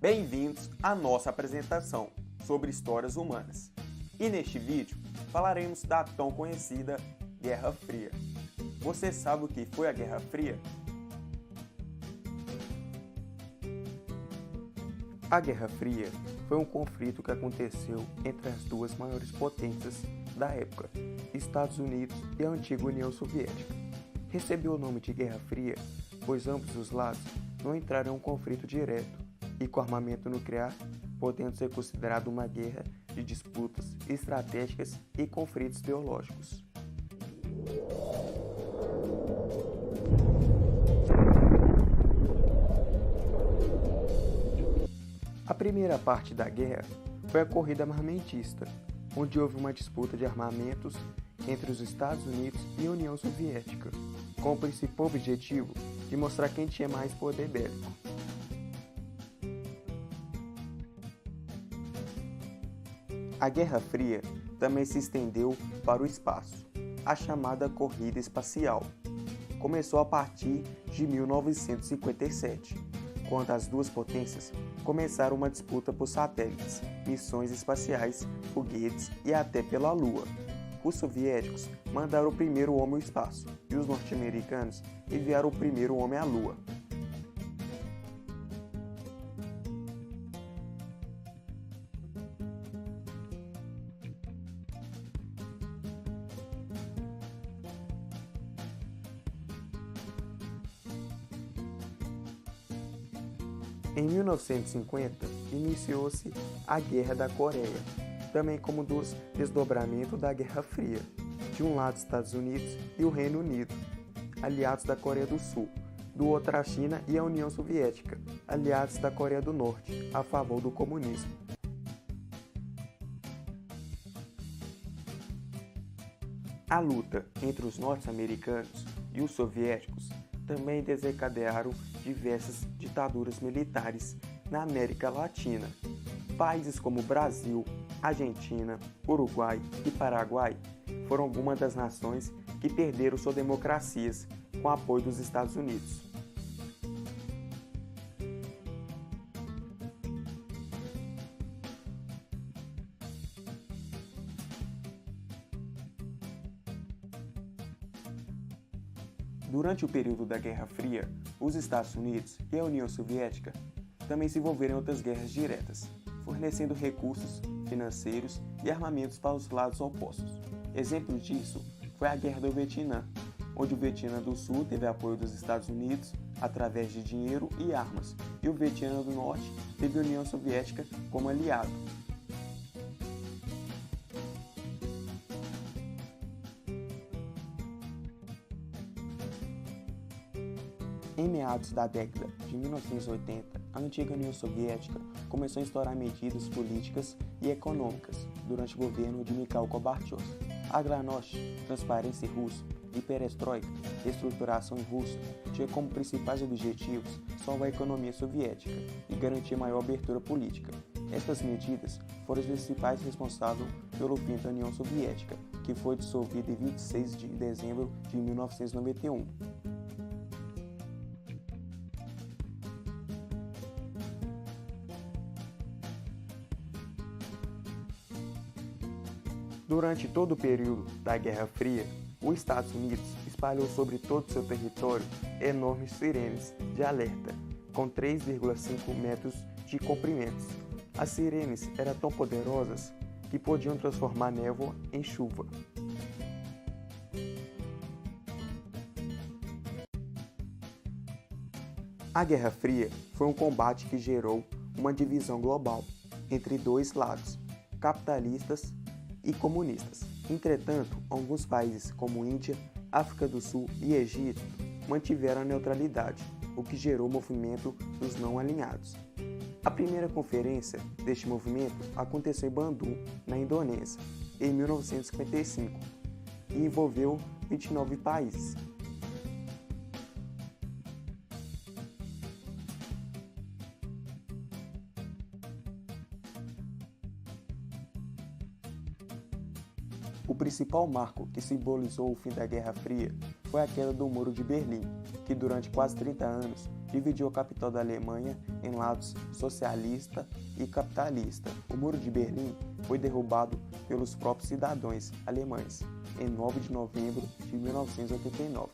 Bem-vindos à nossa apresentação sobre histórias humanas. E neste vídeo falaremos da tão conhecida Guerra Fria. Você sabe o que foi a Guerra Fria? A Guerra Fria foi um conflito que aconteceu entre as duas maiores potências da época, Estados Unidos e a antiga União Soviética. Recebeu o nome de Guerra Fria, pois ambos os lados não entraram em um conflito direto e com armamento nuclear, podendo ser considerado uma guerra de disputas estratégicas e conflitos ideológicos. A primeira parte da guerra foi a corrida armamentista, onde houve uma disputa de armamentos entre os Estados Unidos e a União Soviética, com o principal objetivo de mostrar quem tinha mais poder bélico. A Guerra Fria também se estendeu para o espaço. A chamada corrida espacial começou a partir de 1957, quando as duas potências começaram uma disputa por satélites, missões espaciais, foguetes e até pela Lua. Os soviéticos mandaram o primeiro homem ao espaço e os norte-americanos enviaram o primeiro homem à Lua. Em 1950, iniciou-se a Guerra da Coreia, também como dos desdobramento da Guerra Fria. De um lado, Estados Unidos e o Reino Unido, aliados da Coreia do Sul. Do outro, a China e a União Soviética, aliados da Coreia do Norte, a favor do comunismo. A luta entre os norte-americanos e os soviéticos também desencadearam diversas ditaduras militares na América Latina. Países como Brasil, Argentina, Uruguai e Paraguai foram algumas das nações que perderam suas democracias com o apoio dos Estados Unidos. Durante o período da Guerra Fria, os Estados Unidos e a União Soviética também se envolveram em outras guerras diretas, fornecendo recursos financeiros e armamentos para os lados opostos. Exemplo disso foi a Guerra do Vietnã, onde o Vietnã do Sul teve apoio dos Estados Unidos através de dinheiro e armas, e o Vietnã do Norte teve a União Soviética como aliado. Em meados da década de 1980, a antiga União Soviética começou a instaurar medidas políticas e econômicas durante o governo de Mikhail Gorbachev. A Glasnost, transparência russa, e Perestroika, reestruturação russa, tinha como principais objetivos salvar a economia soviética e garantir maior abertura política. Estas medidas foram as principais responsáveis pelo fim da União Soviética, que foi dissolvida em 26 de dezembro de 1991. Durante todo o período da Guerra Fria, os Estados Unidos espalhou sobre todo o seu território enormes sirenes de alerta, com 3,5 metros de comprimento. As sirenes eram tão poderosas que podiam transformar névoa em chuva. A Guerra Fria foi um combate que gerou uma divisão global entre dois lados, capitalistas e comunistas. Entretanto, alguns países como Índia, África do Sul e Egito mantiveram a neutralidade, o que gerou o movimento dos não alinhados. A primeira conferência deste movimento aconteceu em Bandung, na Indonésia, em 1955, e envolveu 29 países. O principal marco que simbolizou o fim da Guerra Fria foi a queda do Muro de Berlim, que durante quase 30 anos dividiu a capital da Alemanha em lados socialista e capitalista. O Muro de Berlim foi derrubado pelos próprios cidadãos alemães em 9 de novembro de 1989.